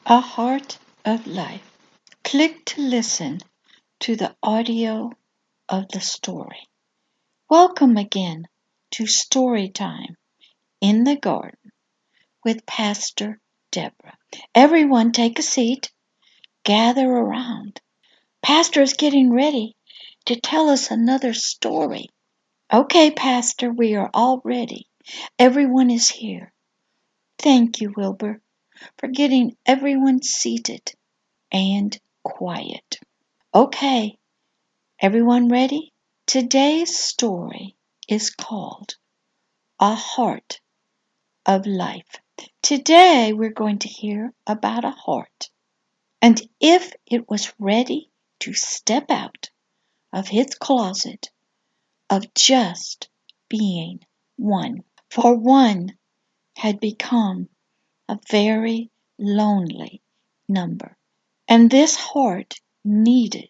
A Heart of Life. Click to listen to the audio of the story. Welcome again to Story Time in the Garden with Pastor Deborah. Everyone take a seat, gather around. Pastor is getting ready to tell us another story. Okay, Pastor, we are all ready. Everyone is here. Thank you, Wilbur, for getting everyone seated and quiet. Okay, everyone ready? Today's story is called A Heart of Life. Today we're going to hear about a heart, and if it was ready to step out of its closet of just being one. For one had become a very lonely number, and this heart needed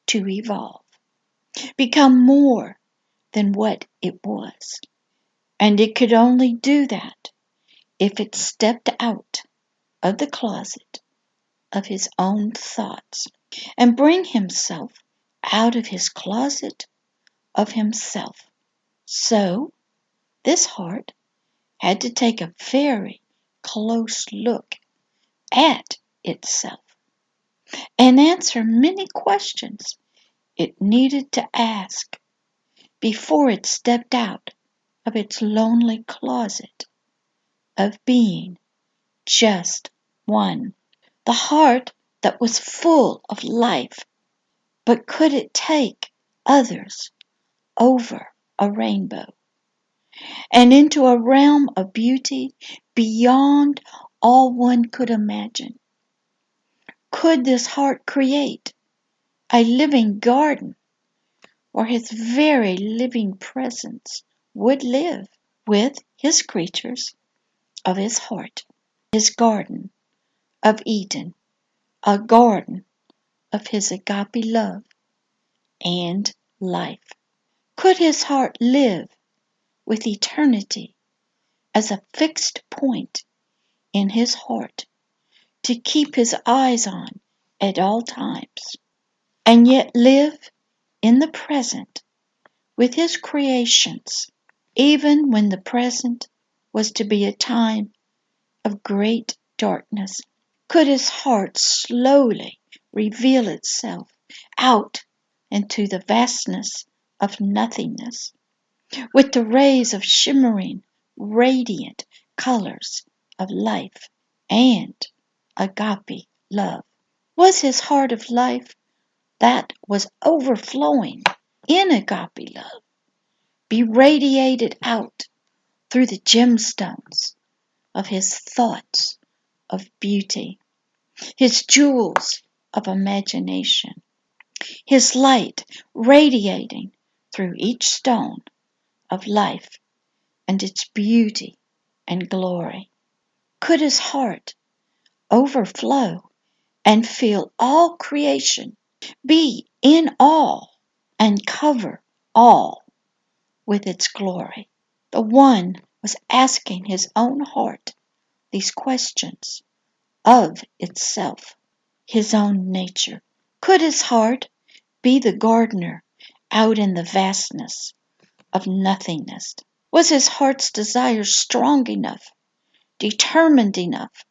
to evolve, become more than what it was. And it could only do that if it stepped out of the closet of his own thoughts and bring himself out of his closet of himself. So this heart had to take a very close look at itself and answer many questions it needed to ask before it stepped out of its lonely closet of being just one. The heart that was full of life, but could it take others over a rainbow and into a realm of beauty beyond all one could imagine? Could this heart create a living garden where his very living presence would live with his creatures of his heart, his garden of Eden, a garden of his agape love and life? Could his heart live with eternity as a fixed point in his heart to keep his eyes on at all times, and yet live in the present with his creations, even when the present was to be a time of great darkness? Could his heart slowly reveal itself out into the vastness of nothingness, with the rays of shimmering, radiant colors of life and agape love? Was his heart of life that was overflowing in agape love be radiated out through the gemstones of his thoughts of beauty, his jewels of imagination, his light radiating through each stone of life and its beauty and glory? Could his heart overflow and fill all creation, be in all, and cover all with its glory? The one was asking his own heart these questions of itself, his own nature. Could his heart be the gardener out in the vastness of nothingness? Was his heart's desire strong enough, determined enough,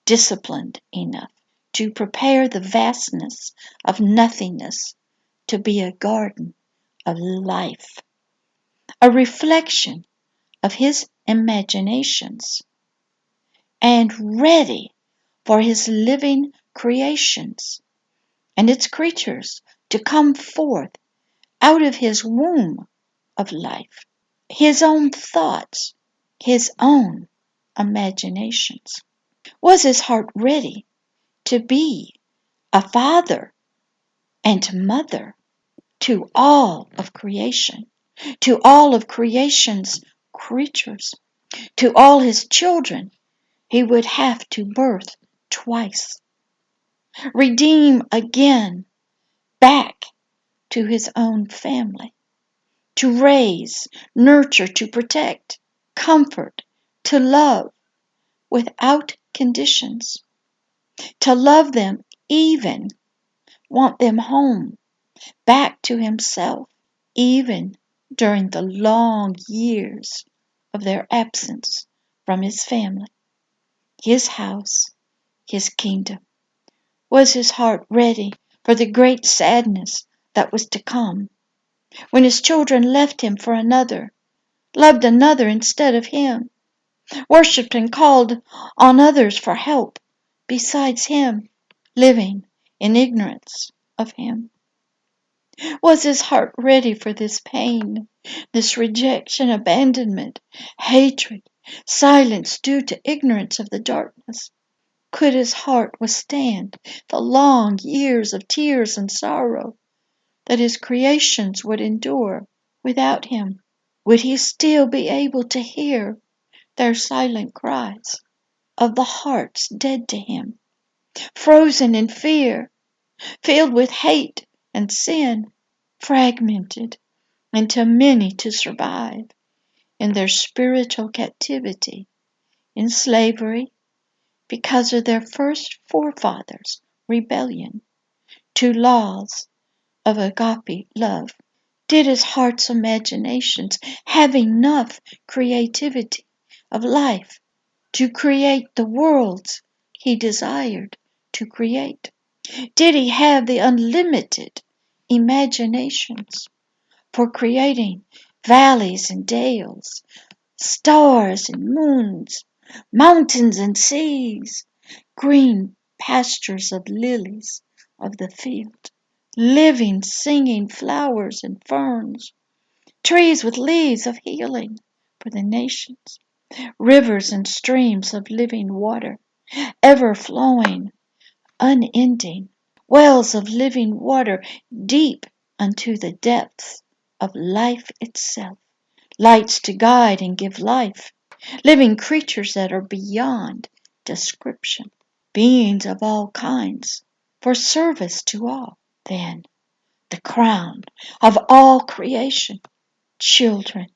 disciplined enough to prepare the vastness of nothingness to be a garden of life, a reflection of his imaginations, and ready for his living creations and its creatures to come forth out of his womb of life, his own thoughts, his own imaginations? Was his heart ready to be a father and mother to all of creation, to all of creation's creatures, to all his children? He would have to birth twice, redeem again back to his own family, to raise, nurture, to protect, comfort, to love without conditions. to love them, even want them home, back to himself, even during the long years of their absence from his family, his house, his kingdom. Was his heart ready for the great sadness that was to come, when his children left him for another, loved another instead of him, worshipped and called on others for help besides him, living in ignorance of him? Was his heart ready for this pain, this rejection, abandonment, hatred, silence due to ignorance of the darkness? Could his heart withstand the long years of tears and sorrow that his creations would endure without him? Would he still be able to hear their silent cries of the hearts dead to him, frozen in fear, filled with hate and sin, fragmented into many to survive in their spiritual captivity, in slavery, because of their first forefathers' rebellion to laws of agape love? Did his heart's imaginations have enough creativity of life to create the worlds he desired to create? Did he have the unlimited imaginations for creating valleys and dales, stars and moons, mountains and seas, green pastures of lilies of the field, living, singing flowers and ferns, trees with leaves of healing for the nations, rivers and streams of living water, ever flowing, unending, wells of living water deep unto the depths of life itself, lights to guide and give life, living creatures that are beyond description, beings of all kinds, for service to all. Then the crown of all creation, children.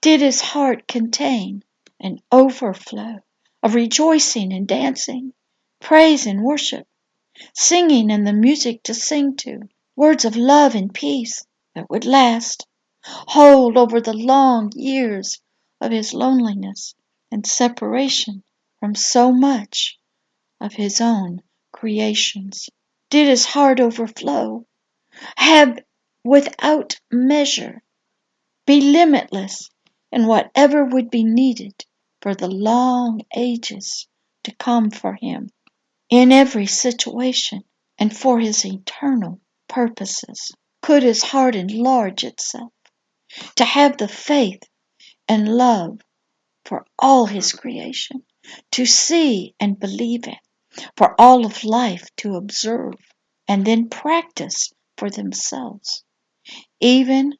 Did his heart contain an overflow of rejoicing and dancing, praise and worship, singing and the music to sing to, words of love and peace that would last, hold over the long years of his loneliness and separation from so much of his own creations? Did his heart overflow, have without measure, be limitless in whatever would be needed for the long ages to come for him in every situation and for his eternal purposes? Could his heart enlarge itself to have the faith and love for all his creation, to see and believe in, for all of life to observe and then practice for themselves, even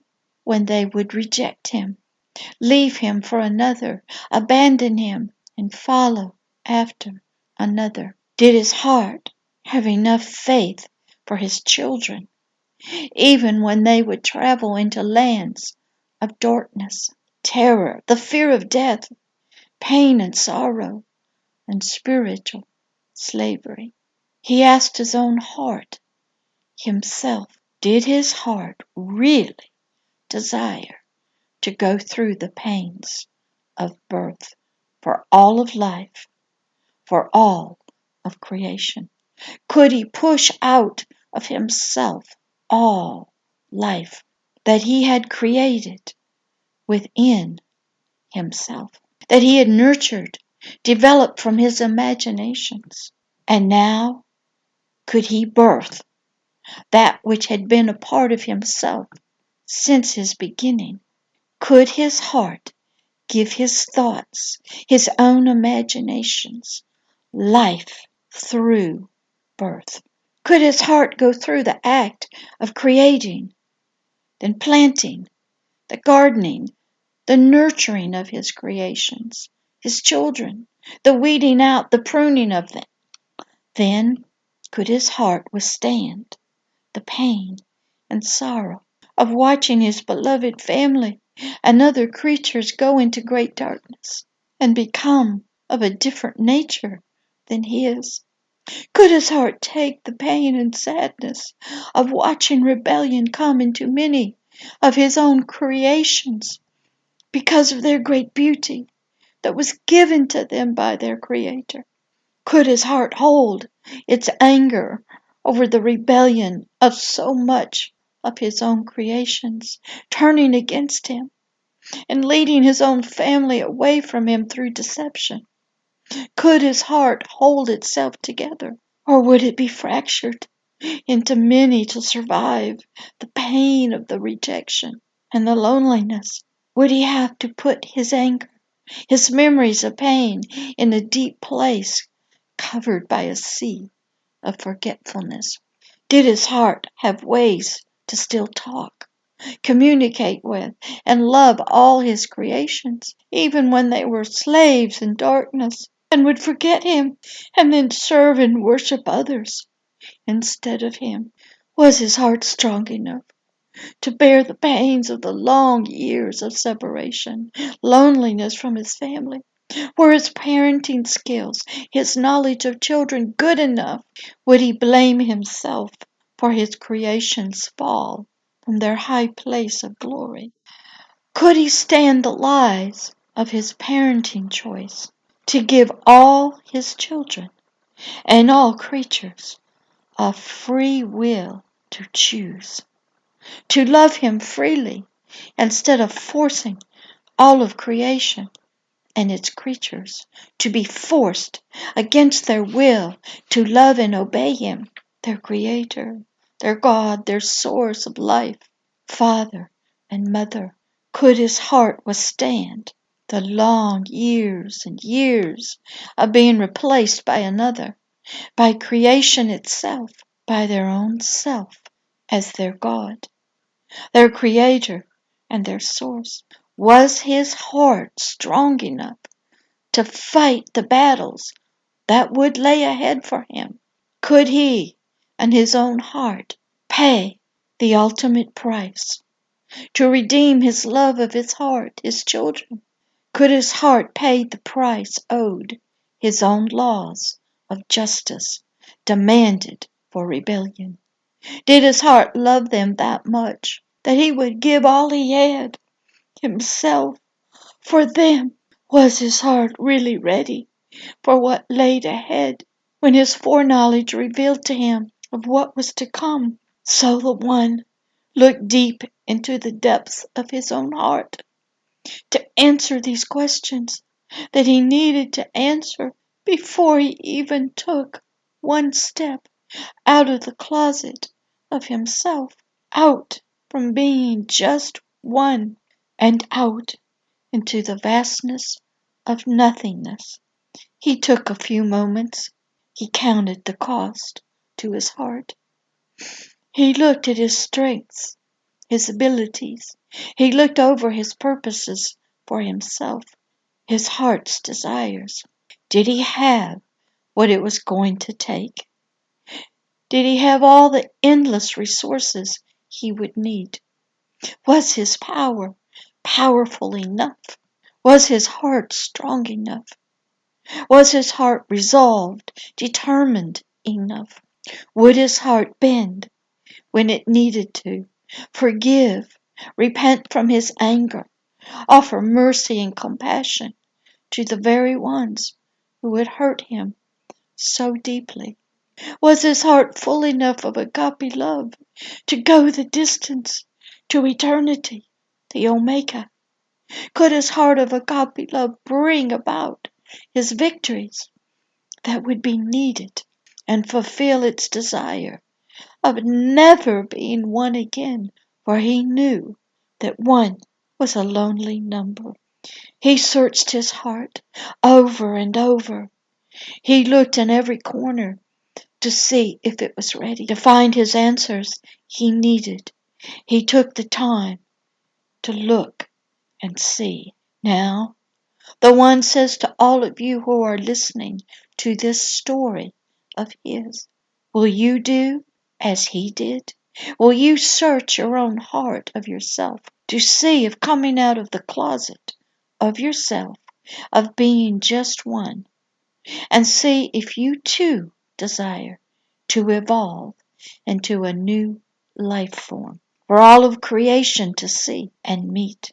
when they would reject him, leave him for another, abandon him, and follow after another? Did his heart have enough faith for his children, even when they would travel into lands of darkness, terror, the fear of death, pain and sorrow, and spiritual slavery? He asked his own heart himself, did his heart really desire to go through the pains of birth for all of life, for all of creation? Could he push out of himself all life that he had created within himself, that he had nurtured, developed from his imaginations? And now, could he birth that which had been a part of himself since his beginning? Could his heart give his thoughts, his own imaginations, life through birth? Could his heart go through the act of creating, then planting, the gardening, the nurturing of his creations, his children, the weeding out, the pruning of them? Then could his heart withstand the pain and sorrow of watching his beloved family and other creatures go into great darkness and become of a different nature than his? Could his heart take the pain and sadness of watching rebellion come into many of his own creations because of their great beauty that was given to them by their Creator? Could his heart hold its anger over the rebellion of so much of his own creations, turning against him and leading his own family away from him through deception? Could his heart hold itself together, or would it be fractured into many to survive the pain of the rejection and the loneliness? Would he have to put his anger, his memories of pain, in a deep place covered by a sea of forgetfulness? Did his heart have ways to still talk, communicate with, and love all his creations, even when they were slaves in darkness and would forget him and then serve and worship others instead of him? Was his heart strong enough to bear the pains of the long years of separation, loneliness from his family? Were his parenting skills, his knowledge of children good enough? Would he blame himself for his creation's fall from their high place of glory? Could he stand the lies of his parenting choice to give all his children and all creatures a free will to choose, to love him freely instead of forcing all of creation and its creatures to be forced against their will to love and obey him, their Creator, their God, their source of life, Father and Mother? Could his heart withstand the long years and years of being replaced by another, by creation itself, by their own self as their God, their Creator, and their source? Was his heart strong enough to fight the battles that would lay ahead for him? Could he, in his own heart, pay the ultimate price to redeem his love of his heart, his children? Could his heart pay the price owed his own laws of justice demanded for rebellion? Did his heart love them that much that he would give all he had, himself, for them? Was his heart really ready for what laid ahead when his foreknowledge revealed to him of what was to come? So the one looked deep into the depths of his own heart to answer these questions that he needed to answer before he even took one step out of the closet of himself, out from being just one, and out into the vastness of nothingness. He took a few moments. He counted the cost to his heart. He looked at his strengths, his abilities. He looked over his purposes for himself, his heart's desires. Did he have what it was going to take? Did he have all the endless resources he would need? Was his power powerful enough? Was his heart strong enough? Was his heart resolved, determined enough? Would his heart bend when it needed to, forgive, repent from his anger, offer mercy and compassion to the very ones who had hurt him so deeply? Was his heart full enough of agape love to go the distance to eternity, the Omega? Could his heart of agape love bring about his victories that would be needed and fulfill its desire of never being one again? For he knew that one was a lonely number. He searched his heart over and over. He looked in every corner to see if it was ready. To find his answers he needed. He took the time to look and see. Now, the one says to all of you who are listening to this story of his, will you do as he did? Will you search your own heart of yourself to see if coming out of the closet of yourself, of being just one, and see if you too desire to evolve into a new life form for all of creation to see and meet?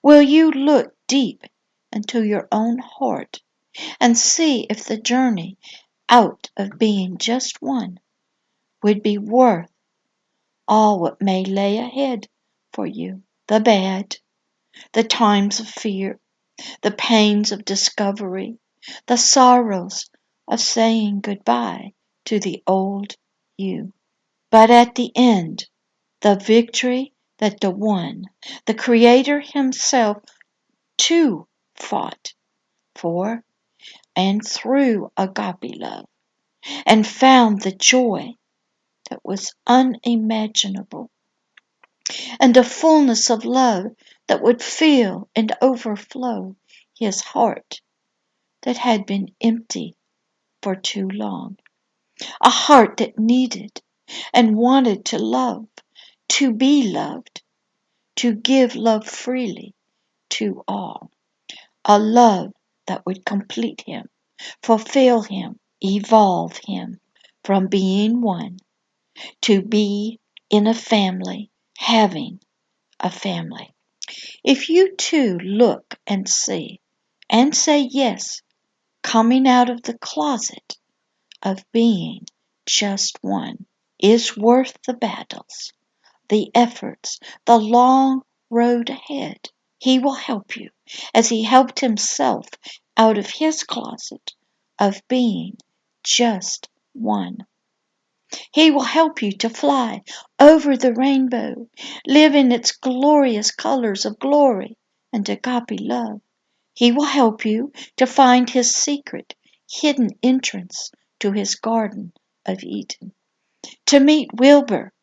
Will you look deep into your own heart and see if the journey out of being just one would be worth all what may lay ahead for you? The bad, the times of fear, the pains of discovery, the sorrows of saying goodbye to the old you. But at the end, the victory that the one, the Creator Himself, too fought for and through agape love, and found the joy that was unimaginable, and the fullness of love that would fill and overflow his heart that had been empty for too long. A heart that needed and wanted to love, to be loved, to give love freely to all. A love that would complete him, fulfill him, evolve him from being one to be in a family, having a family. If you too look and see and say yes, coming out of the closet of being just one is worth the battles, the efforts, the long road ahead. He will help you as He helped Himself out of His closet of being just one. He will help you to fly over the rainbow, live in its glorious colors of glory and agape love. He will help you to find His secret, hidden entrance to His Garden of Eden, to meet Wilbur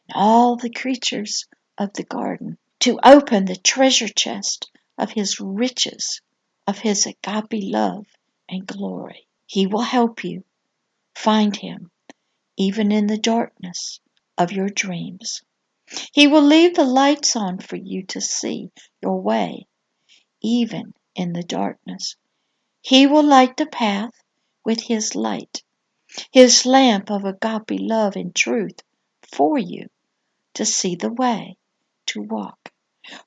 and all the creatures of the garden, to open the treasure chest of His riches, of His agape love and glory. He will help you find Him even in the darkness of your dreams. He will leave the lights on for you to see your way, even in the darkness. He will light the path with His light, His lamp of agape love and truth for you to see the way to walk.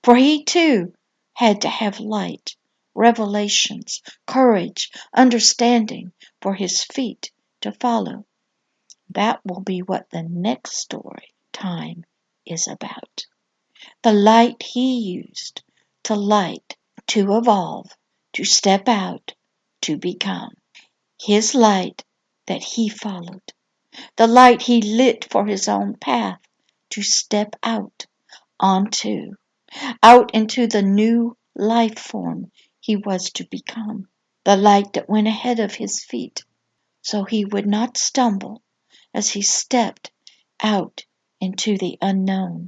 For He too had to have light, revelations, courage, understanding for His feet to follow. That will be what the next story time is about. The light He used to light, to evolve, to step out, to become. His light that He followed. The light He lit for His own path to step out onto, out into the new life form He was to become. The light that went ahead of His feet so He would not stumble as He stepped out into the unknown,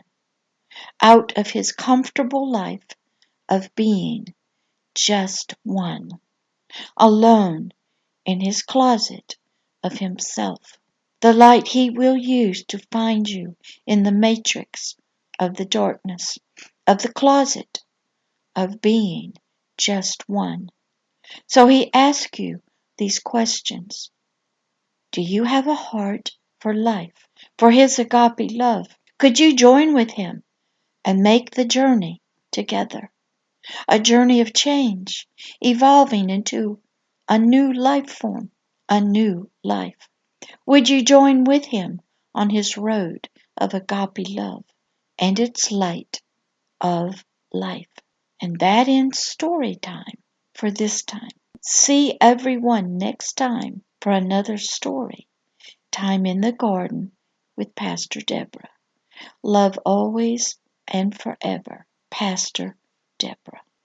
out of His comfortable life of being just one, alone in His closet of Himself. The light He will use to find you in the matrix of the darkness, of the closet of being just one. So He asks you these questions. Do you have a heart for life, for His agape love? Could you join with Him and make the journey together? A journey of change, evolving into a new life form, a new life. Would you join with Him on His road of agape love and its light of life? And that ends story time for this time. See everyone next time for another story. Time in the Garden with Pastor Deborah. Love always and forever, Pastor Deborah.